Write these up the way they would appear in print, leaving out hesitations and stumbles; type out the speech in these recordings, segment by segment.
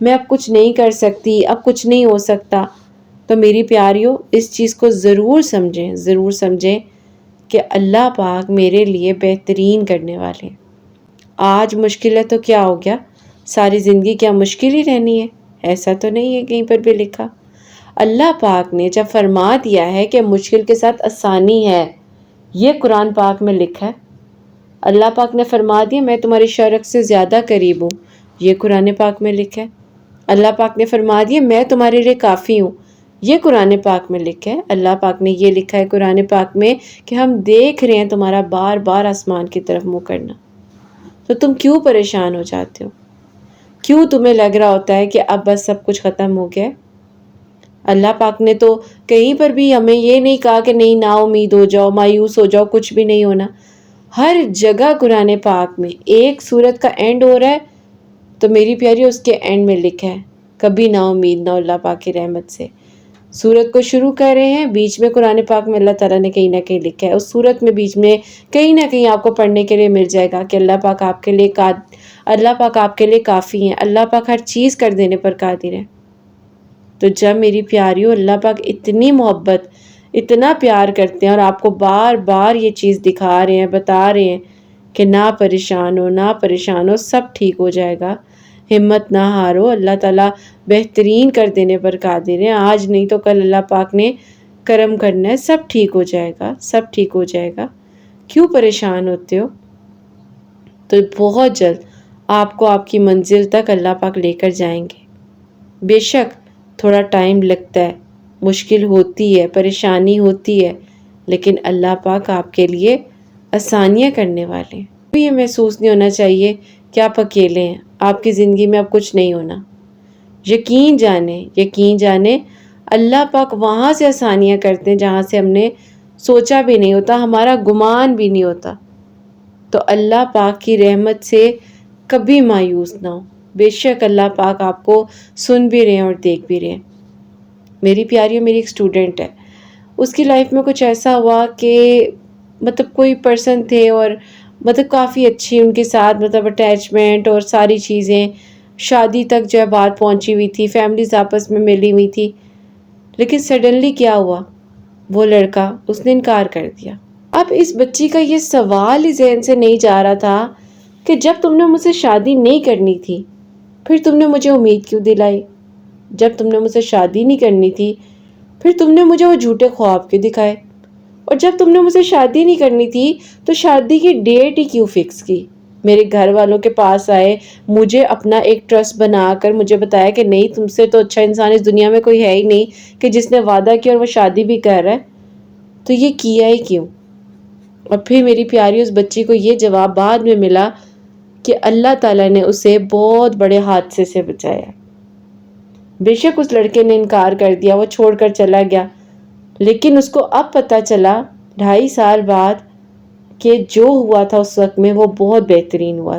میں اب کچھ نہیں کر سکتی، اب کچھ نہیں ہو سکتا، تو میری پیاریوں اس چیز کو ضرور سمجھیں کہ اللہ پاک میرے لیے بہترین کرنے والے ہیں۔ آج مشکل ہے تو کیا ہو گیا؟ ساری زندگی کیا مشکل ہی رہنی ہے؟ ایسا تو نہیں ہے کہیں پر بھی لکھا۔ اللہ پاک نے جب فرما دیا ہے کہ مشکل کے ساتھ آسانی ہے، یہ قرآن پاک میں لکھا ہے۔ اللہ پاک نے فرما دیا میں تمہاری شرک سے زیادہ قریب ہوں، یہ قرآن پاک میں لکھا ہے۔ اللہ پاک نے فرما دیا میں تمہارے لیے کافی ہوں، یہ قرآن پاک میں لکھا ہے۔ اللہ پاک نے یہ لکھا ہے قرآن پاک میں کہ ہم دیکھ رہے ہیں تمہارا بار بار آسمان کی طرف منہ کرنا، تو تم کیوں پریشان ہو جاتے ہو؟ کیوں تمہیں لگ رہا ہوتا ہے کہ اب بس سب کچھ ختم ہو گیا؟ اللہ پاک نے تو کہیں پر بھی ہمیں یہ نہیں کہا کہ نہیں نا امید ہو جاؤ، مایوس ہو جاؤ، کچھ بھی نہیں ہونا۔ ہر جگہ قرآن پاک میں ایک سورت کا اینڈ ہو رہا ہے تو میری پیاری اس کے اینڈ میں لکھا ہے کبھی نا امید نہ اللہ پاک کی رحمت سے۔ سورت کو شروع کر رہے ہیں، بیچ میں قرآن پاک میں اللہ تعالیٰ نے کہیں نہ کہیں لکھا ہے، اس سورت میں بیچ میں کہیں نہ کہیں آپ کو پڑھنے کے لیے مل جائے گا کہ اللہ پاک آپ کے لیے کافی ہیں، اللہ پاک ہر چیز کر دینے پر قادر ہے۔ تو جب میری پیاریوں اللہ پاک اتنی محبت، اتنا پیار کرتے ہیں اور آپ کو بار بار یہ چیز دکھا رہے ہیں، بتا رہے ہیں کہ نہ پریشان ہو، سب ٹھیک ہو جائے گا، ہمت نہ ہارو، اللہ تعالیٰ بہترین کر دینے پر قادر ہے، آج نہیں تو کل اللہ پاک نے کرم کرنا ہے، سب ٹھیک ہو جائے گا، کیوں پریشان ہوتے ہو؟ تو بہت جلد آپ کو آپ کی منزل تک اللہ پاک لے کر جائیں گے۔ بے شک تھوڑا ٹائم لگتا ہے، مشکل ہوتی ہے، پریشانی ہوتی ہے، لیکن اللہ پاک آپ کے لیے آسانیاں کرنے والے ہیں۔ بھی یہ محسوس نہیں ہونا چاہیے کہ آپ اکیلے ہیں، آپ کی زندگی میں اب کچھ نہیں ہونا۔ یقین جانیں اللہ پاک وہاں سے آسانیاں کرتے ہیں جہاں سے ہم نے سوچا بھی نہیں ہوتا، ہمارا گمان بھی نہیں ہوتا۔ تو اللہ پاک کی رحمت سے کبھی مایوس نہ ہو، بے شک اللہ پاک آپ کو سن بھی رہے ہیں اور دیکھ بھی رہے ہیں۔ میری پیاری میری ایک اسٹوڈنٹ ہے، اس کی لائف میں کچھ ایسا ہوا کہ کوئی پرسن تھے اور کافی اچھی ان کے ساتھ اٹیچمنٹ اور ساری چیزیں، شادی تک جو ہے بات پہنچی ہوئی تھی، فیملیز آپس میں ملی ہوئی تھی، لیکن سڈنلی کیا ہوا، وہ لڑکا اس نے انکار کر دیا۔ اب اس بچی کا یہ سوال ہی ذہن سے نہیں جا رہا تھا کہ جب تم نے مجھ سے شادی نہیں کرنی تھی پھر تم نے مجھے امید کیوں دلائی؟ جب تم نے مجھ سے شادی نہیں کرنی تھی پھر تم نے مجھے وہ جھوٹے خواب کیوں دکھائے؟ اور جب تم نے مجھ سے شادی نہیں کرنی تھی تو شادی کی ڈیٹ ہی کیوں فکس کی؟ میرے گھر والوں کے پاس آئے، مجھے اپنا ایک ٹرسٹ بنا کر مجھے بتایا کہ نہیں، تم سے تو اچھا انسان اس دنیا میں کوئی ہے ہی نہیں کہ جس نے وعدہ کیا اور وہ شادی بھی کر رہا ہے، تو یہ کیا ہی کیوں؟ اور پھر میری پیاری اس بچی کو یہ جواب بعد میں ملا کہ اللہ تعالیٰ نے اسے بہت بڑے حادثے سے بچایا۔ بے شک اس لڑکے نے انکار کر دیا، وہ چھوڑ کر چلا گیا، لیکن اس کو اب پتہ چلا 2.5 سال بعد کہ جو ہوا تھا اس وقت میں وہ بہت بہترین ہوا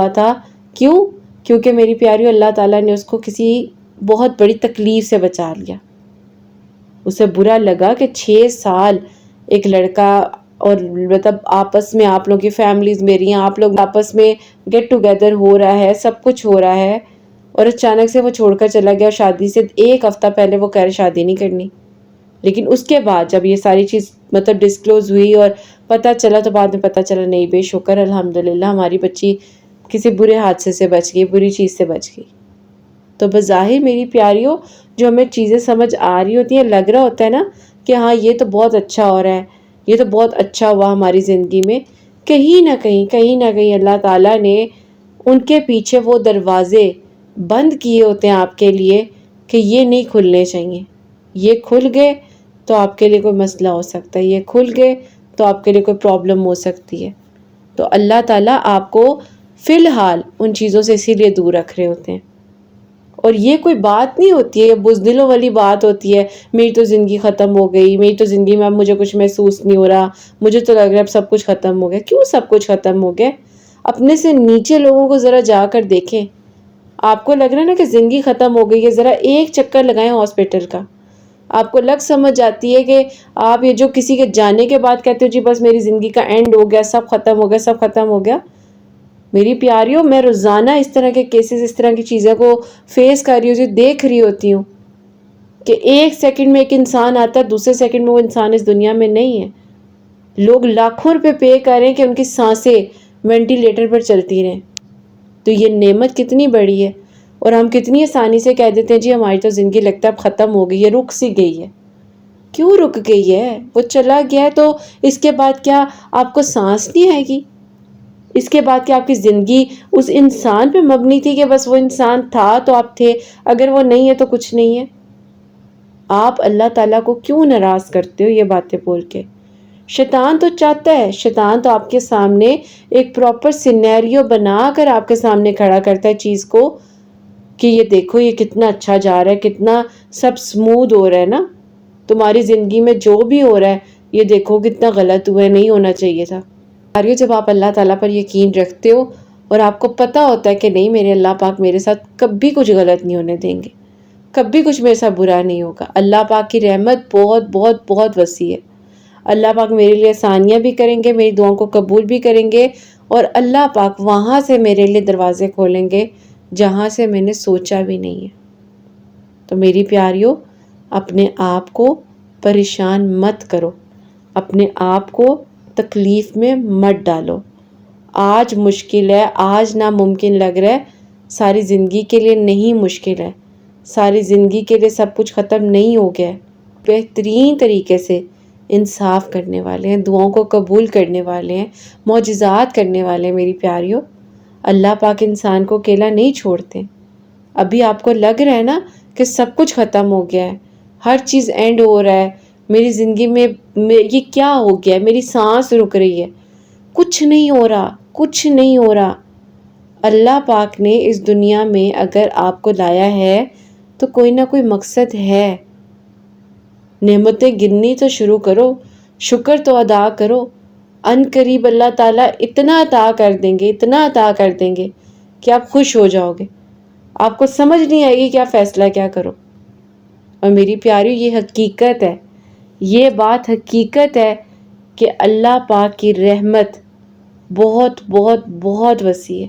تھا۔ کیونکہ میری پیاری اللہ تعالیٰ نے اس کو کسی بہت بڑی تکلیف سے بچا لیا۔ اسے برا لگا کہ 6 سال ایک لڑکا اور آپس میں آپ لوگوں کی فیملیز میری ہیں، آپ لوگ آپس میں گیٹ ٹوگیدر ہو رہا ہے، سب کچھ ہو رہا ہے، اور اچانک سے وہ چھوڑ کر چلا گیا۔ شادی سے 1 ہفتہ پہلے وہ کہہ رہے شادی نہیں کرنی، لیکن اس کے بعد جب یہ ساری چیز ڈسکلوز ہوئی اور پتہ چلا تو بعد میں پتہ چلا نہیں، بے شکر الحمدللہ ہماری بچی کسی برے حادثے سے بچ گئی، بری چیز سے بچ گئی۔ تو بظاہر میری پیاریوں جو ہمیں چیزیں سمجھ آ رہی ہوتی ہیں، لگ رہا ہوتا ہے نا کہ ہاں یہ تو بہت اچھا ہو رہا ہے، یہ تو بہت اچھا ہوا ہماری زندگی میں، کہیں نہ کہیں اللہ تعالیٰ نے ان کے پیچھے وہ دروازے بند کیے ہوتے ہیں آپ کے لیے کہ یہ نہیں کھلنے چاہیے۔ یہ کھل گئے تو آپ کے لیے کوئی مسئلہ ہو سکتا ہے، یہ کھل گئے تو آپ کے لیے کوئی پرابلم ہو سکتی ہے۔ تو اللہ تعالیٰ آپ کو فی الحال ان چیزوں سے اسی لیے دور رکھ رہے ہوتے ہیں۔ اور یہ کوئی بات نہیں ہوتی ہے، یہ بزدلوں والی بات ہوتی ہے، میری تو زندگی ختم ہو گئی، میری تو زندگی میں اب مجھے کچھ محسوس نہیں ہو رہا، مجھے تو لگ رہا ہے اب سب کچھ ختم ہو گیا۔ کیوں سب کچھ ختم ہو گیا؟ اپنے سے نیچے لوگوں کو ذرا جا کر دیکھیں۔ آپ کو لگ رہا ہے نا کہ زندگی ختم ہو گئی ہے، ذرا ایک چکر لگائیں ہاسپٹل کا، آپ کو لگ سمجھ جاتی ہے کہ آپ یہ جو کسی کے جانے کے بعد کہتے ہو جی بس میری زندگی کا اینڈ ہو گیا، سب ختم ہو گیا، سب ختم ہو گیا، میری پیاریوں، میں روزانہ اس طرح کے کیسز، اس طرح کی چیزوں کو فیس کر رہی ہوں، دیکھ رہی ہوتی ہوں کہ ایک سیکنڈ میں ایک انسان آتا ہے، دوسرے سیکنڈ میں وہ انسان اس دنیا میں نہیں ہے. لوگ لاکھوں روپے پے کریں کہ ان کی سانسیں وینٹیلیٹر پر چلتی رہیں. تو یہ نعمت کتنی بڑی ہے، اور ہم کتنی آسانی سے کہہ دیتے ہیں جی ہماری تو زندگی لگتا ہے اب ختم ہو گئی ہے، رک سی گئی ہے. کیوں رک گئی ہے؟ وہ چلا گیا ہے تو اس کے بعد کیا آپ کو سانس نہیں آئے گی؟ اس کے بعد کیا آپ کی زندگی اس انسان پہ مبنی تھی کہ بس وہ انسان تھا تو آپ تھے، اگر وہ نہیں ہے تو کچھ نہیں ہے؟ آپ اللہ تعالیٰ کو کیوں ناراض کرتے ہو یہ باتیں بول کے؟ شیطان تو چاہتا ہے، شیطان تو آپ کے سامنے ایک پراپر سینیریو بنا کر آپ کے سامنے کھڑا کرتا ہے چیز کو کہ یہ دیکھو یہ کتنا اچھا جا رہا ہے، کتنا سب سموتھ ہو رہا ہے نا، تمہاری زندگی میں جو بھی ہو رہا ہے یہ دیکھو کتنا غلط ہوا ہے، نہیں ہونا چاہیے تھا. جب آپ اللہ تعالیٰ پر یقین رکھتے ہو اور آپ کو پتا ہوتا ہے کہ نہیں میرے اللہ پاک میرے ساتھ کبھی کچھ غلط نہیں ہونے دیں گے، کبھی کچھ میرے ساتھ برا نہیں ہوگا، اللہ پاک کی رحمت بہت بہت بہت وسیع ہے، اللہ پاک میرے لیے آسانیاں بھی کریں گے، میری دعاؤں کو قبول بھی کریں گے، اور اللہ پاک وہاں سے میرے لیے دروازے کھولیں گے جہاں سے میں نے سوچا بھی نہیں ہے. تو میری پیاریوں، اپنے آپ کو پریشان مت کرو، اپنے آپ کو تکلیف میں مت ڈالو. آج مشکل ہے، آج ناممکن لگ رہا ہے، ساری زندگی کے لیے نہیں مشکل ہے، ساری زندگی کے لیے سب کچھ ختم نہیں ہو گیا ہے. بہترین طریقے سے انصاف کرنے والے ہیں، دعاؤں کو قبول کرنے والے ہیں، معجزات کرنے والے ہیں. میری پیاریوں، اللہ پاک انسان کو اکیلا نہیں چھوڑتے. ابھی آپ کو لگ رہا ہے نا کہ سب کچھ ختم ہو گیا ہے، ہر چیز اینڈ ہو رہا ہے، میری زندگی میں یہ کیا ہو گیا ہے، میری سانس رک رہی ہے. کچھ نہیں ہو رہا، کچھ نہیں ہو رہا. اللہ پاک نے اس دنیا میں اگر آپ کو لایا ہے تو کوئی نہ کوئی مقصد ہے. نعمتیں گننی تو شروع کرو، شکر تو ادا کرو. ان قریب اللہ تعالیٰ اتنا عطا کر دیں گے، اتنا عطا کر دیں گے کہ آپ خوش ہو جاؤ گے، آپ کو سمجھ نہیں آئے گی کہ آپ فیصلہ کیا کرو. اور میری پیاری یہ حقیقت ہے، یہ بات حقیقت ہے کہ اللہ پاک کی رحمت بہت بہت بہت وسیع ہے.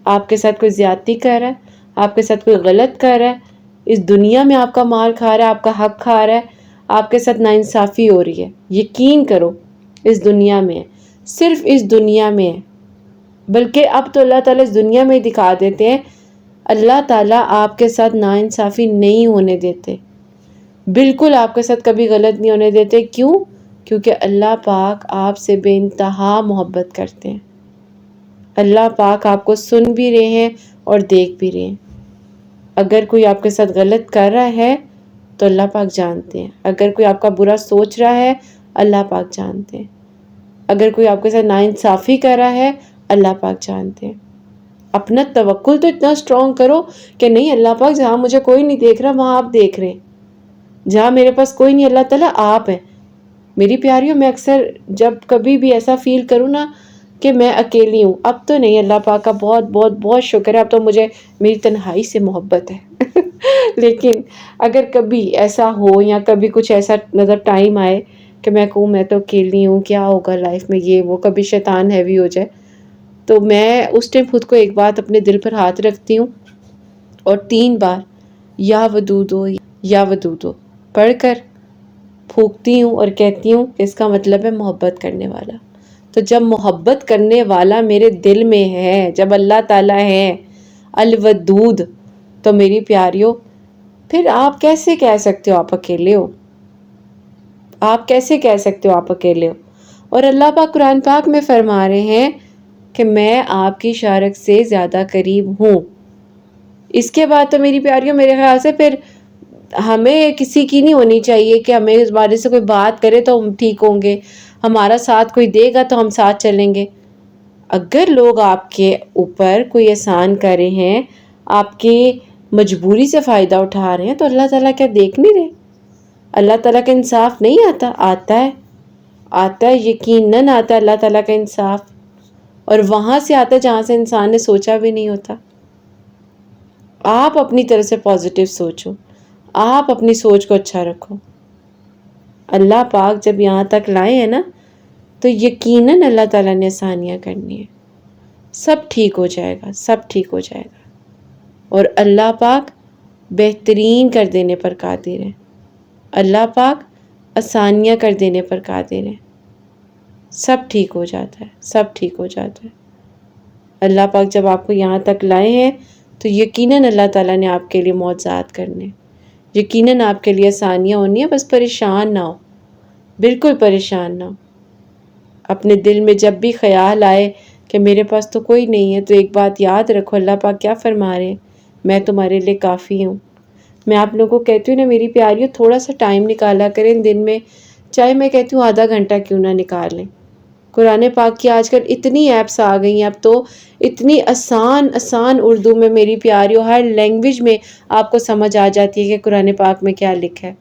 آپ کے ساتھ کوئی زیادتی کر رہا ہے، آپ کے ساتھ کوئی غلط کر رہا ہے، اس دنیا میں آپ کا مال کھا رہا ہے، آپ کا حق کھا رہا ہے، آپ کے ساتھ ناانصافی ہو رہی ہے. یقین کرو اس دنیا میں، صرف اس دنیا میں ہے. بلکہ اب تو اللہ تعالیٰ اس دنیا میں ہی دکھا دیتے ہیں، اللہ تعالیٰ آپ کے ساتھ ناانصافی نہیں ہونے دیتے، بالکل آپ کے ساتھ کبھی غلط نہیں ہونے دیتے. کیوں؟ کیونکہ اللہ پاک آپ سے بے انتہا محبت کرتے ہیں. اللہ پاک آپ کو سن بھی رہے ہیں اور دیکھ بھی رہے ہیں. اگر کوئی آپ کے ساتھ غلط کر رہا ہے تو اللہ پاک جانتے ہیں، اگر کوئی آپ کا برا سوچ رہا ہے اللہ پاک جانتے ہیں، اگر کوئی آپ کے ساتھ ناانصافی کر رہا ہے اللہ پاک جانتے ہیں. اپنا توکل تو اتنا سٹرونگ کرو کہ نہیں اللہ پاک جہاں مجھے کوئی نہیں دیکھ رہا وہاں آپ دیکھ رہے ہیں، جہاں میرے پاس کوئی نہیں اللہ تعالیٰ آپ ہیں. میری پیاریوں، میں اکثر جب کبھی بھی ایسا فیل کروں نا کہ میں اکیلی ہوں، اب تو نہیں، اللہ پاک کا بہت بہت بہت شکر ہے، اب تو مجھے میری تنہائی سے محبت ہے. لیکن اگر کبھی ایسا ہو یا کبھی کچھ ایسا مطلب ٹائم آئے کہ میں کہوں میں تو اکیلی ہوں، کیا ہوگا لائف میں، یہ وہ، کبھی شیطان ہیوی ہو جائے، تو میں اس ٹائم خود کو ایک بات اپنے دل پر ہاتھ رکھتی ہوں اور 3 بار یا ودودو یا ودودو پڑھ کر پھونکتی ہوں اور کہتی ہوں کہ اس کا مطلب ہے محبت کرنے والا. تو جب محبت کرنے والا میرے دل میں ہے، جب اللہ تعالیٰ ہے الودود، تو میری پیاریوں پھر آپ کیسے کہہ سکتے ہو آپ اکیلے ہو؟ آپ کیسے کہہ سکتے ہو آپ اکیلے ہو؟ اور اللہ پاک قرآن پاک میں فرما رہے ہیں کہ میں آپ کی شارک سے زیادہ قریب ہوں. اس کے بعد تو میری پیاریوں میرے خیال سے پھر ہمیں کسی کی نہیں ہونی چاہیے کہ ہمیں اس بارے سے کوئی بات کرے تو ہم ٹھیک ہوں گے، ہمارا ساتھ کوئی دے گا تو ہم ساتھ چلیں گے. اگر لوگ آپ کے اوپر کوئی احسان کر رہے ہیں، آپ کی مجبوری سے فائدہ اٹھا رہے ہیں، تو اللہ تعالیٰ کیا دیکھ نہیں رہے؟ اللہ تعالیٰ کا انصاف نہیں آتا؟ آتا ہے، یقیناً آتا ہے اللہ تعالیٰ کا انصاف، اور وہاں سے آتا ہے جہاں سے انسان نے سوچا بھی نہیں ہوتا. آپ اپنی طرف سے پازیٹیو سوچو، آپ اپنی سوچ کو اچھا رکھو. اللہ پاک جب یہاں تک لائے ہیں نا تو یقیناً اللہ تعالیٰ نے آسانیاں کرنی ہے. سب ٹھیک ہو جائے گا، سب ٹھیک ہو جائے گا۔ اور اللہ پاک بہترین کر دینے پر قادر ہے، اللہ پاک آسانیاں کر دینے پر قادر ہے۔ سب ٹھیک ہو جاتا ہے، سب ٹھیک ہو جاتا ہے۔ اللہ پاک جب آپ کو یہاں تک لائے ہیں تو یقیناً اللہ تعالیٰ نے آپ کے لیے معجزات کرنے، یقیناً آپ کے لیے آسانیاں ہونی ہیں۔ بس پریشان نہ ہو، بالکل پریشان نہ ہو۔ اپنے دل میں جب بھی خیال آئے کہ میرے پاس تو کوئی نہیں ہے، تو ایک بات یاد رکھو، اللہ پاک کیا فرما رہے ہیں، میں تمہارے لیے کافی ہوں۔ میں آپ لوگوں کو کہتی ہوں نا میری پیاریوں، تھوڑا سا ٹائم نکالا کریں دن میں، چاہے میں کہتی ہوں آدھا گھنٹہ کیوں نہ نکال لیں۔ قرآن پاک کی آج کل اتنی ایپس آ گئی ہیں، اب تو اتنی آسان اردو میں میری پیاریوں، ہر لینگویج میں آپ کو سمجھ آ جاتی ہے کہ قرآن پاک میں کیا لکھا ہے۔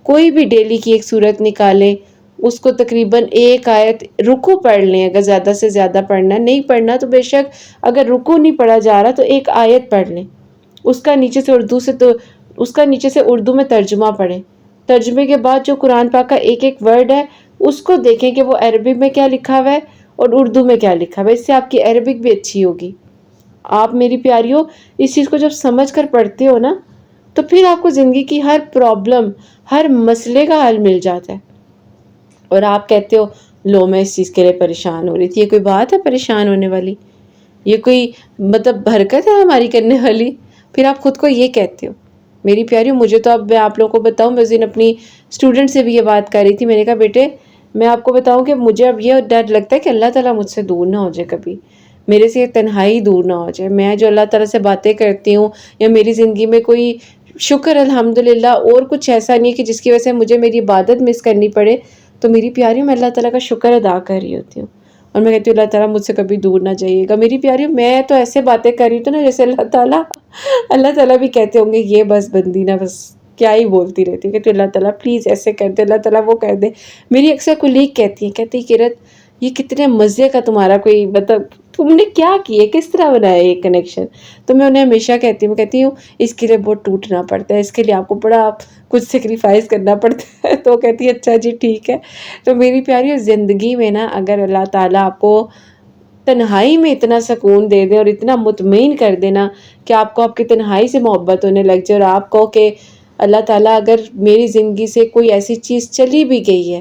کوئی بھی ڈیلی کی ایک سورت نکالیں، اس کو تقریباً ایک آیت رکو پڑھ لیں، اگر زیادہ سے زیادہ پڑھنا نہیں پڑھنا تو بے شک اگر رکو نہیں پڑھا جا رہا تو ایک آیت پڑھ لیں، اس کا نیچے سے اردو میں ترجمہ پڑھیں، ترجمے کے بعد جو قرآن پاک کا ایک ایک ورڈ ہے اس کو دیکھیں کہ وہ عربی میں کیا لکھا ہوا ہے اور اردو میں کیا لکھا ہوا ہے، اس سے آپ کی عربک بھی اچھی ہوگی۔ آپ میری پیاریوں اس چیز کو جب سمجھ کر پڑھتے ہو نا تو پھر آپ کو زندگی کی ہر پرابلم، ہر مسئلے کا حل مل جاتا ہے۔ اور آپ کہتے ہو لو میں اس چیز کے لیے پریشان ہو رہی تھی، یہ کوئی بات ہے پریشان ہونے والی؟ یہ کوئی مطلب حرکت ہے ہماری کرنے والی؟ پھر آپ خود کو یہ کہتے ہو۔ میری پیاریوں مجھے تو اب میں آپ لوگوں کو بتاؤں، میں اس دن اپنی اسٹوڈنٹ سے بھی یہ بات کر رہی تھی، میں نے کہا بیٹے میں آپ کو بتاؤں کہ مجھے اب یہ ڈر لگتا ہے کہ اللہ تعالیٰ مجھ سے دور نہ ہو جائے، کبھی میرے سے یہ تنہائی دور نہ ہو جائے۔ میں جو اللہ تعالیٰ سے باتیں کرتی ہوں یا میری زندگی میں کوئی شکر الحمدللہ اور کچھ ایسا نہیں کہ جس کی وجہ سے مجھے میری عبادت مس کرنی پڑے، تو میری پیاریوں میں اللہ تعالیٰ کا شکر ادا کر رہی ہوتی ہوں اور میں کہتی ہوں اللہ تعالیٰ مجھ سے کبھی دور نہ جائیے گا۔ میری پیاریوں میں تو ایسے باتیں کر رہی ہوں نا جیسے اللہ تعالیٰ بھی کہتے ہوں گے یہ بس بندی نا بس کیا ہی بولتی رہتی ہے، کہتی اللہ تعالیٰ پلیز ایسے کر دے، اللہ تعالیٰ وہ کر دے۔ میری اکثر کولیگ کہتی ہیں، کہتی قرت یہ کتنے مزے کا تمہارا کوئی مطلب تم نے کیا کیے، کس طرح بنایا یہ کنیکشن؟ تو میں انہیں ہمیشہ کہتی ہوں اس کے لیے بہت ٹوٹنا پڑتا ہے، اس کے لیے آپ کو بڑا کچھ سیکریفائز کرنا پڑتا ہے۔ تو کہتی ہے اچھا جی ٹھیک ہے۔ تو میری پیاری زندگی میں نا اگر اللہ تعالیٰ آپ کو تنہائی میں اتنا سکون دے دے اور اتنا مطمئن کر دینا کہ آپ کو آپ کی تنہائی سے محبت ہونے لگ جائے، اور آپ کو کہ اللہ تعالیٰ اگر میری زندگی سے کوئی ایسی چیز چلی بھی گئی ہے،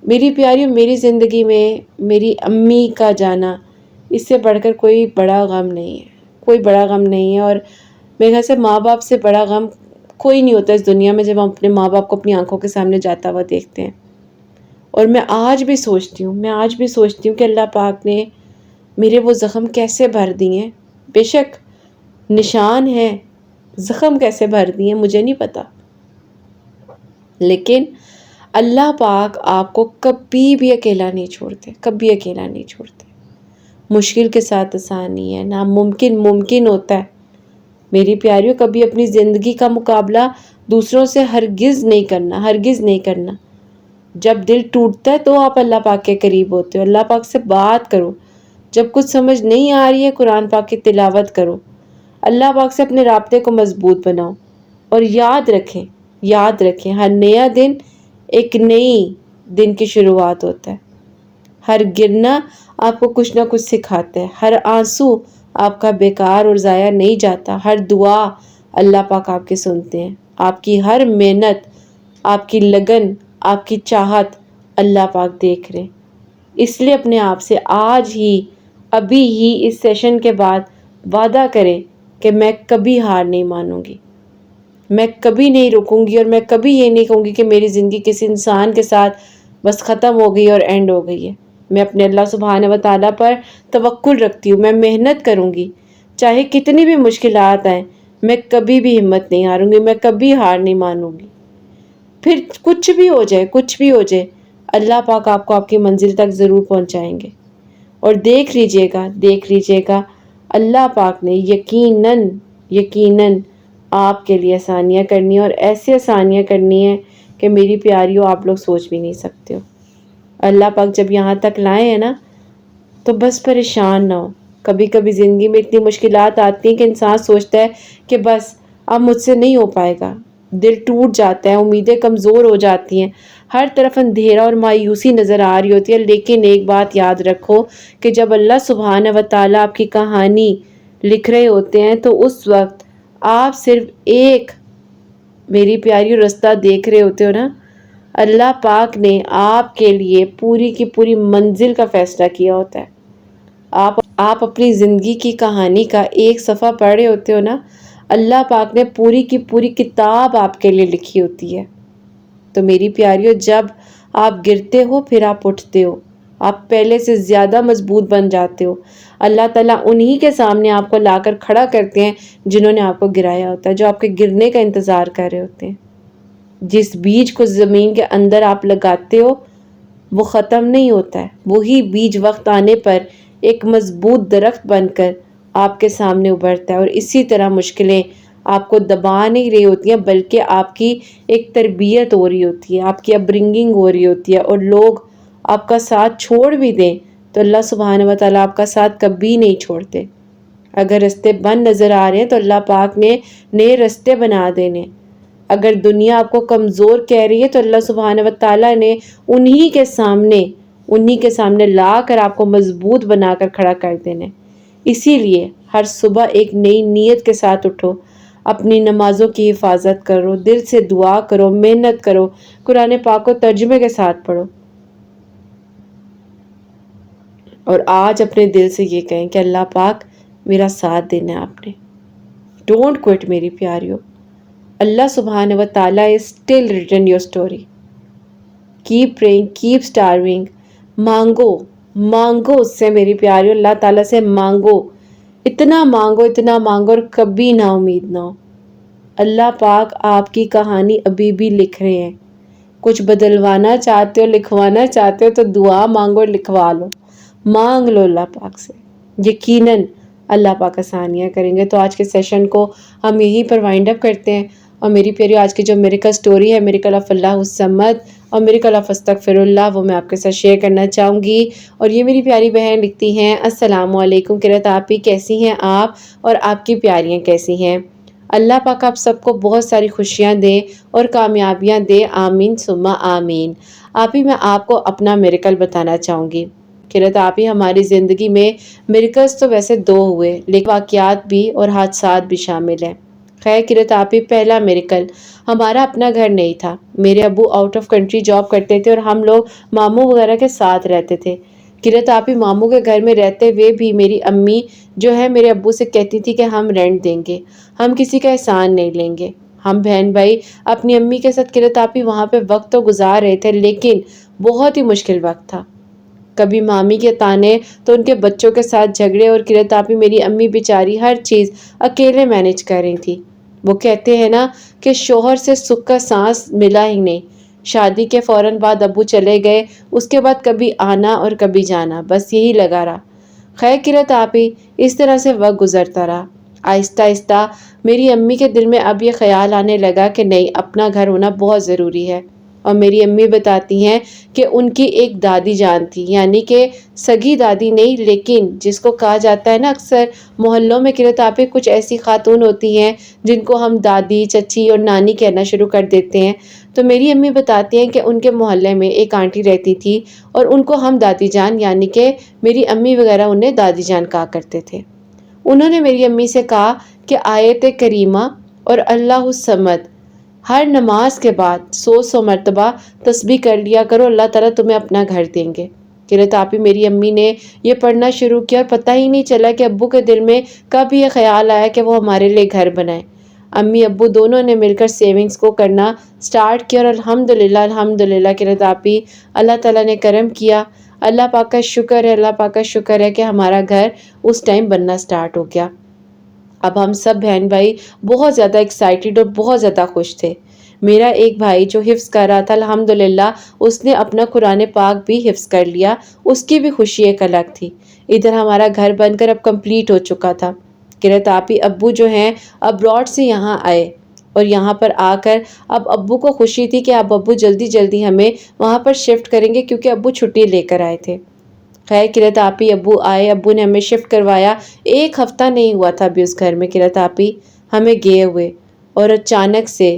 میری پیاریوں میری زندگی میں میری امی کا جانا اس سے بڑھ کر کوئی بڑا غم نہیں ہے، کوئی بڑا غم نہیں ہے۔ اور میرے خیال سے ماں باپ سے بڑا غم کوئی نہیں ہوتا اس دنیا میں جب ہم اپنے ماں باپ کو اپنی آنکھوں کے سامنے جاتا ہوا دیکھتے ہیں۔ اور میں آج بھی سوچتی ہوں کہ اللہ پاک نے میرے وہ زخم کیسے بھر دیے ہیں، بے شک نشان ہے، زخم کیسے بھر دیے ہیں مجھے نہیں پتا، لیکن اللہ پاک آپ کو کبھی بھی اکیلا نہیں چھوڑتے، کبھی اکیلا نہیں چھوڑتے۔ مشکل کے ساتھ آسانی ہے، ناممکن ممکن ہوتا ہے۔ میری پیاریوں کبھی اپنی زندگی کا مقابلہ دوسروں سے ہرگز نہیں کرنا، ہرگز نہیں کرنا۔ جب دل ٹوٹتا ہے تو آپ اللہ پاک کے قریب ہوتے ہو، اللہ پاک سے بات کرو۔ جب کچھ سمجھ نہیں آ رہی ہے قرآن پاک کی تلاوت کرو، اللہ پاک سے اپنے رابطے کو مضبوط بناؤ، اور یاد رکھیں ہر نیا دن ایک نئی دن کی شروعات ہوتا ہے۔ ہر گرنا آپ کو کچھ نہ کچھ سکھاتا ہے، ہر آنسو آپ کا بیکار اور ضائع نہیں جاتا، ہر دعا اللہ پاک آپ کے سنتے ہیں، آپ کی ہر محنت، آپ کی لگن، آپ کی چاہت اللہ پاک دیکھ رہے ہیں۔ اس لیے اپنے آپ سے آج ہی ابھی ہی اس سیشن کے بعد وعدہ کریں کہ میں کبھی ہار نہیں مانوں گی، میں کبھی نہیں رکوں گی، اور میں کبھی یہ نہیں کہوں گی کہ میری زندگی کسی انسان کے ساتھ بس ختم ہو گئی اور اینڈ ہو گئی ہے۔ میں اپنے اللہ سبحانہ و تعالیٰ پر توکل رکھتی ہوں، میں محنت کروں گی، چاہے کتنی بھی مشکلات آئیں، میں کبھی بھی ہمت نہیں ہاروں گی، میں کبھی ہار نہیں مانوں گی۔ پھر کچھ بھی ہو جائے اللہ پاک آپ کو آپ کی منزل تک ضرور پہنچائیں گے۔ اور دیکھ لیجئے گا اللہ پاک نے یقیناً آپ کے لیے آسانیاں کرنی ہے، اور ایسی آسانیاں کرنی ہے کہ میری پیاریوں آپ لوگ سوچ بھی نہیں سکتے ہو۔ اللہ پاک جب یہاں تک لائے ہیں نا تو بس پریشان نہ ہو۔ کبھی کبھی زندگی میں اتنی مشکلات آتی ہیں کہ انسان سوچتا ہے کہ بس اب مجھ سے نہیں ہو پائے گا، دل ٹوٹ جاتا ہے، امیدیں کمزور ہو جاتی ہیں، ہر طرف اندھیرا اور مایوسی نظر آ رہی ہوتی ہے، لیکن ایک بات یاد رکھو کہ جب اللہ سبحانہ و تعالیٰ آپ کی کہانی لکھ رہے ہوتے ہیں تو اس وقت آپ صرف ایک میری پیاری رستہ دیکھ رہے ہوتے ہو نا۔ اللہ پاک نے آپ کے لیے پوری کی پوری منزل کا فیصلہ کیا ہوتا ہے۔ آپ اپنی زندگی کی کہانی کا ایک صفحہ پڑھ رہے ہوتے ہو نا، اللہ پاک نے پوری کی پوری کتاب آپ کے لیے لکھی ہوتی ہے۔ تو میری پیاریو، جب آپ گرتے ہو پھر آپ اٹھتے ہو، آپ پہلے سے زیادہ مضبوط بن جاتے ہو۔ اللہ تعالیٰ انہی کے سامنے آپ کو لا کر کھڑا کرتے ہیں جنہوں نے آپ کو گرایا ہوتا ہے، جو آپ کے گرنے کا انتظار کر رہے ہوتے ہیں۔ جس بیج کو زمین کے اندر آپ لگاتے ہو وہ ختم نہیں ہوتا ہے، وہی بیج وقت آنے پر ایک مضبوط درخت بن کر آپ کے سامنے ابھرتا ہے، اور اسی طرح مشکلیں آپ کو دبا نہیں رہی ہوتی ہیں بلکہ آپ کی ایک تربیت ہو رہی ہوتی ہے، آپ کی اپبرنگنگ ہو رہی ہوتی ہے، اور لوگ آپ کا ساتھ چھوڑ بھی دیں تو اللہ سبحانہ و تعالیٰ آپ کا ساتھ کبھی نہیں چھوڑتے۔ اگر رستے بند نظر آ رہے ہیں تو اللہ پاک نے نئے رستے بنا دینے۔ اگر دنیا آپ کو کمزور کہہ رہی ہے تو اللہ سبحانہ و تعالیٰ نے انہی کے سامنے لا کر آپ کو مضبوط بنا کر کھڑا کر دینے۔ اسی لیے ہر صبح ایک نئی نیت کے ساتھ اٹھو، اپنی نمازوں کی حفاظت کرو، دل سے دعا کرو، محنت کرو، قرآن پاک کو ترجمے کے ساتھ پڑھو، اور آج اپنے دل سے یہ کہیں کہ اللہ پاک میرا ساتھ دینا ہے آپ نے۔ ڈونٹ کوئٹ میری پیاریو، اللہ سبحانہ و تعالیٰ is still written your story. Keep praying, keep starving. مانگو اس سے میری پیاریو، اللہ تعالیٰ سے مانگو، اتنا مانگو اور کبھی نا امید نہ ہو۔ اللہ پاک آپ کی کہانی ابھی بھی لکھ رہے ہیں۔ کچھ بدلوانا چاہتے ہو، لکھوانا چاہتے ہو تو دعا مانگو اور لکھوا لو، مانگ لو اللہ پاک سے، یقیناً اللہ پاک آسانیاں کریں گے۔ تو آج کے سیشن کو ہم یہیں پر وائنڈ اپ کرتے ہیں، اور میری پیاری آج کی جو میریکل سٹوری ہے، میریکل آف اللہ الصمد اور میریکل آف استغفر اللہ، وہ میں آپ کے ساتھ شیئر کرنا چاہوں گی۔ اور یہ میری پیاری بہن لکھتی ہیں، السلام علیکم قرۃ آپی، کیسی ہیں آپ اور آپ کی پیاریاں کیسی ہیں؟ اللہ پاک آپ سب کو بہت ساری خوشیاں دے اور کامیابیاں دے، آمین ثم آمین۔ آپی میں آپ کو اپنا میریکل بتانا چاہوں گی۔ قرۃ آپی، ہماری زندگی میں میریکلز تو ویسے 2 ہوئے، لیکن واقعات بھی اور حادثات بھی شامل ہیں۔ خیر قرۃ آپی، پہلا میریکل، ہمارا اپنا گھر نہیں تھا، میرے ابو آؤٹ آف کنٹری جاب کرتے تھے اور ہم لوگ ماموں وغیرہ کے ساتھ رہتے تھے۔ قرۃ آپی، ماموں کے گھر میں رہتے ہوئے بھی میری امی جو ہے میرے ابو سے کہتی تھی کہ ہم رینٹ دیں گے، ہم کسی کا احسان نہیں لیں گے۔ ہم بہن بھائی اپنی امی کے ساتھ قرۃ آپی وہاں پہ وقت تو گزار رہے تھے، لیکن بہت ہی مشکل وقت تھا۔ کبھی مامی کے تانے تو ان کے بچوں کے ساتھ جھگڑے، اور قرۃ آپی میری امی بیچاری ہر چیز اکیلے مینج کر رہی تھی۔ وہ کہتے ہیں نا کہ شوہر سے سکھ کا سانس ملا ہی نہیں۔ شادی کے فوراً بعد ابو چلے گئے، اس کے بعد کبھی آنا اور کبھی جانا، بس یہی لگا رہا۔ خیر قرۃ آپی، اس طرح سے وقت گزرتا رہا۔ آہستہ آہستہ میری امی کے دل میں اب یہ خیال آنے لگا کہ نہیں، اپنا گھر ہونا بہت ضروری ہے۔ اور میری امی بتاتی ہیں کہ ان کی ایک دادی جان تھی، یعنی کہ سگی دادی نہیں، لیکن جس کو کہا جاتا ہے نا اکثر محلوں میں قرۃ آپی کچھ ایسی خاتون ہوتی ہیں جن کو ہم دادی، چچی اور نانی کہنا شروع کر دیتے ہیں۔ تو میری امی بتاتی ہیں کہ ان کے محلے میں ایک آنٹی رہتی تھی اور ان کو ہم دادی جان، یعنی کہ میری امی وغیرہ انہیں دادی جان کہا کرتے تھے۔ انہوں نے میری امی سے کہا کہ آیت کریمہ اور اللہ الصمد ہر نماز کے بعد 100 مرتبہ تسبیح کر لیا کرو، اللہ تعالیٰ تمہیں اپنا گھر دیں گے۔ قرۃ آپی، میری امی نے یہ پڑھنا شروع کیا اور پتہ ہی نہیں چلا کہ ابو کے دل میں کب یہ خیال آیا کہ وہ ہمارے لیے گھر بنائیں۔ امی ابو دونوں نے مل کر سیونگز کو کرنا سٹارٹ کیا، اور الحمدللہ قرۃ آپی، اللہ تعالیٰ نے کرم کیا۔ اللہ پاک کا شکر ہے کہ ہمارا گھر اس ٹائم بننا سٹارٹ ہو گیا۔ اب ہم سب بہن بھائی بہت زیادہ ایکسائٹیڈ اور بہت زیادہ خوش تھے۔ میرا ایک بھائی جو حفظ کر رہا تھا، الحمدللہ اس نے اپنا قرآن پاک بھی حفظ کر لیا، اس کی بھی خوشی ایک الگ تھی۔ ادھر ہمارا گھر بن کر اب کمپلیٹ ہو چکا تھا۔ قرۃ آپی، ابو جو ہیں ابراڈ سے یہاں آئے، اور یہاں پر آ کر اب ابو کو خوشی تھی کہ اب ابو جلدی جلدی ہمیں وہاں پر شفٹ کریں گے، کیونکہ ابو چھٹی لے کر آئے تھے۔ خیر قرۃ آپی، ابو آئے، ابو نے ہمیں شفٹ کروایا، 1 ہفتہ نہیں ہوا تھا ابھی اس گھر میں قرۃ آپی ہمیں گئے ہوئے، اور اچانک سے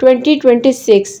2026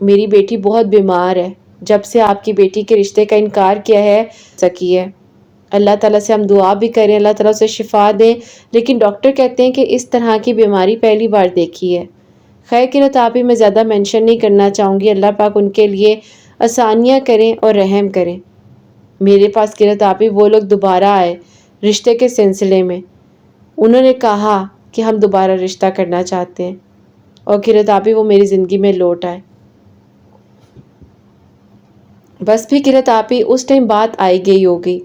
میری بیٹی بہت بیمار ہے، جب سے آپ کی بیٹی کے رشتے کا انکار کیا ہے سکی ہے۔ اللہ تعالیٰ سے ہم دعا بھی کریں، اللہ تعالیٰ سے شفا دیں، لیکن ڈاکٹر کہتے ہیں کہ اس طرح کی بیماری پہلی بار دیکھی ہے۔ خیر قرۃ آپ ہی میں زیادہ مینشن نہیں کرنا چاہوں گی، اللہ پاک ان کے لیے آسانیاں کریں اور رحم کریں۔ میرے پاس قرۃ آپ ہی وہ لوگ دوبارہ آئے رشتے کے سلسلے میں، انہوں نے کہا کہ ہم دوبارہ رشتہ کرنا چاہتے ہیں، اور قرۃ آپ ہی وہ میری زندگی میں لوٹ آئے۔ بس بھی قرۃ آپ ہی اس ٹائم بات آئی گئی ہو گئی،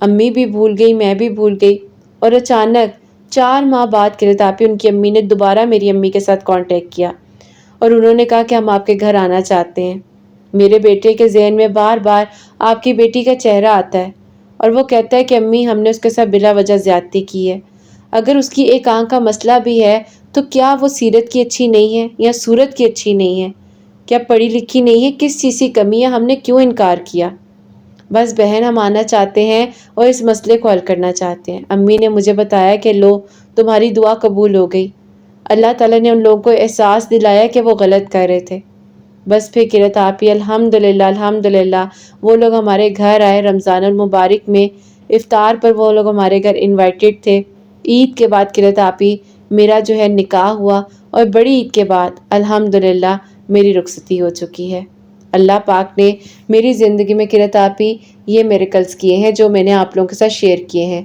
امی بھی بھول گئی، میں بھی بھول گئی، اور اچانک 4 ماہ بعد قرۃ آپ ہی ان کی امی نے دوبارہ میری امی کے ساتھ کانٹیکٹ کیا، اور انہوں نے کہا کہ ہم آپ کے گھر آنا چاہتے ہیں۔ میرے بیٹے کے ذہن میں بار بار آپ کی بیٹی کا چہرہ آتا ہے، اور وہ کہتا ہے کہ امی ہم نے اس کے ساتھ بلا وجہ زیادتی کی ہے۔ اگر اس کی ایک آنکھ کا مسئلہ بھی ہے تو کیا وہ سیرت کی اچھی نہیں ہے یا صورت کی اچھی نہیں ہے؟ کیا پڑھی لکھی نہیں ہے؟ کس چیز کی کمی ہے؟ ہم نے کیوں انکار کیا؟ بس بہن ہم آنا چاہتے ہیں اور اس مسئلے کو حل کرنا چاہتے ہیں۔ امی نے مجھے بتایا کہ لو تمہاری دعا قبول ہو گئی، اللہ تعالیٰ نے ان لوگوں کو احساس دلایا کہ وہ غلط کر رہے تھے۔ بس پھر قرۃ آپ ہی الحمدللہ الحمدللہ وہ لوگ ہمارے گھر آئے، رمضان المبارک میں افطار پر وہ لوگ ہمارے گھر انوائٹڈ تھے۔ عید کے بعد قرۃ آپ ہی میرا جو ہے نکاح ہوا، اور بڑی عید کے بعد الحمدللہ میری رخصتی ہو چکی ہے۔ اللہ پاک نے میری زندگی میں قرۃ آپ ہی یہ میریکلز کیے ہیں جو میں نے آپ لوگوں کے ساتھ شیئر کیے ہیں۔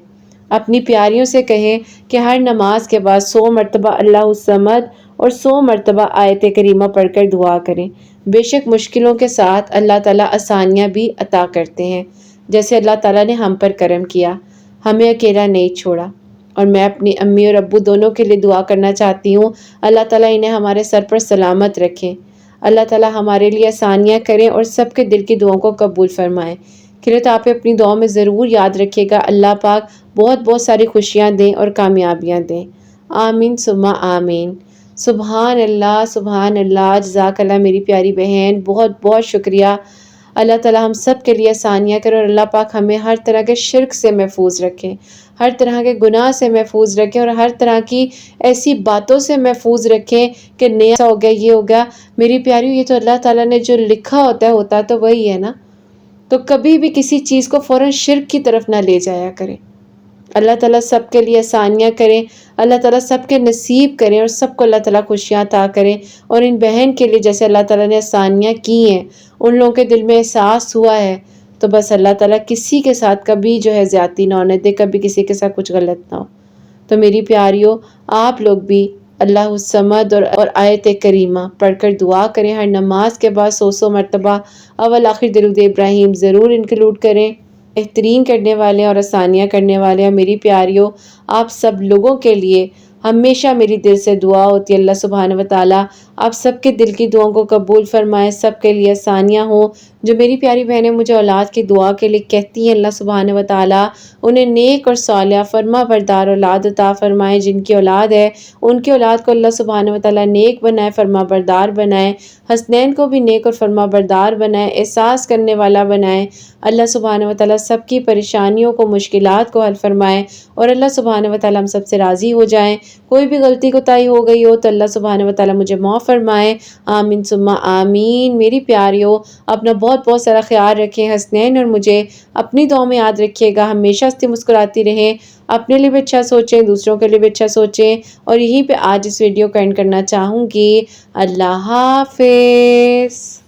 اپنی پیاریوں سے کہیں کہ ہر نماز کے بعد 100 مرتبہ اللہ الصمد اور 100 مرتبہ آیت کریمہ پڑھ کر دعا کریں۔ بے شک مشکلوں کے ساتھ اللہ تعالیٰ آسانیاں بھی عطا کرتے ہیں، جیسے اللہ تعالیٰ نے ہم پر کرم کیا، ہمیں اکیلا نہیں چھوڑا۔ اور میں اپنی امی اور ابو دونوں کے لیے دعا کرنا چاہتی ہوں، اللہ تعالیٰ انہیں ہمارے سر پر سلامت رکھیں، اللہ تعالیٰ ہمارے لیے آسانیاں کریں اور سب کے دل کی دعاؤں کو قبول فرمائیں۔ قرۃ آپ اپنی دعاؤں میں ضرور یاد رکھیے گا، اللہ پاک بہت بہت ساری خوشیاں دیں اور کامیابیاں دیں۔ آمین ثم آمین۔ سبحان اللہ، جزاک اللہ میری پیاری بہن، بہت بہت شکریہ۔ اللہ تعالیٰ ہم سب کے لیے آسانیاں کرے، اور اللہ پاک ہمیں ہر طرح کے شرک سے محفوظ رکھیں، ہر طرح کے گناہ سے محفوظ رکھیں، اور ہر طرح کی ایسی باتوں سے محفوظ رکھیں کہ نیا ہو گیا، یہ ہو گیا۔ میری پیاری یہ تو اللہ تعالیٰ نے جو لکھا ہوتا تو وہی ہے نا، تو کبھی بھی کسی چیز کو فوراً شرک کی طرف نہ لے جایا کریں۔ اللہ تعالیٰ سب کے لیے آسانیاں کریں، اللہ تعالیٰ سب کے نصیب کریں، اور سب کو اللہ تعالیٰ خوشیاں عطا کریں۔ اور ان بہن کے لیے جیسے اللہ تعالیٰ نے آسانیاں کی ہیں، ان لوگوں کے دل میں احساس ہوا ہے، تو بس اللہ تعالیٰ کسی کے ساتھ کبھی جو ہے زیادتی نہ ہونے دے، کبھی کسی کے ساتھ کچھ غلط نہ ہو۔ تو میری پیاریوں آپ لوگ بھی اللہ الصمد اور آیت کریمہ پڑھ کر دعا کریں، ہر نماز کے بعد 100 مرتبہ اول آخر درود ابراہیم ضرور انکلوڈ کریں۔ بہترین کرنے والے اور آسانیاں کرنے والے، اور میری پیاریوں آپ سب لوگوں کے لیے ہمیشہ میری دل سے دعا ہوتی ہے، اللہ سبحانہ و تعالیٰ آپ سب کے دل کی دعاؤں کو قبول فرمائے، سب کے لیے آسانیاں ہوں۔ جو میری پیاری بہنیں مجھے اولاد کی دعا کے لیے کہتی ہیں، اللہ سبحانہ و تعالیٰ انہیں نیک اور صالحہ فرما بردار اولاد عطا فرمائے۔ جن کی اولاد ہے ان کی اولاد کو اللہ سبحانہ و تعالیٰ نیک بنائے، فرما بردار بنائے، حسنین کو بھی نیک اور فرما بردار بنائے، احساس کرنے والا بنائے۔ اللہ سبحانہ و تعالیٰ سب کی پریشانیوں کو، مشکلات کو حل فرمائے، اور اللہ سبحانہ و تعالیٰ ہم سب سے راضی ہو جائیں۔ کوئی بھی غلطی کوتاہی ہو گئی ہو تو اللہ سبحانہ و تعالیٰ مجھے معاف فرمائے۔ آمین ثم آمین۔ میری پیاریوں اپنا بہت بہت سارا خیال رکھیں، حسنین اور مجھے اپنی دعاؤں میں یاد رکھیے گا، ہمیشہ ہنستی مسکراتی رہیں، اپنے لیے بھی اچھا سوچیں، دوسروں کے لیے بھی اچھا سوچیں، اور یہیں پہ آج اس ویڈیو کو اینڈ کرنا چاہوں گی۔ اللہ حافظ۔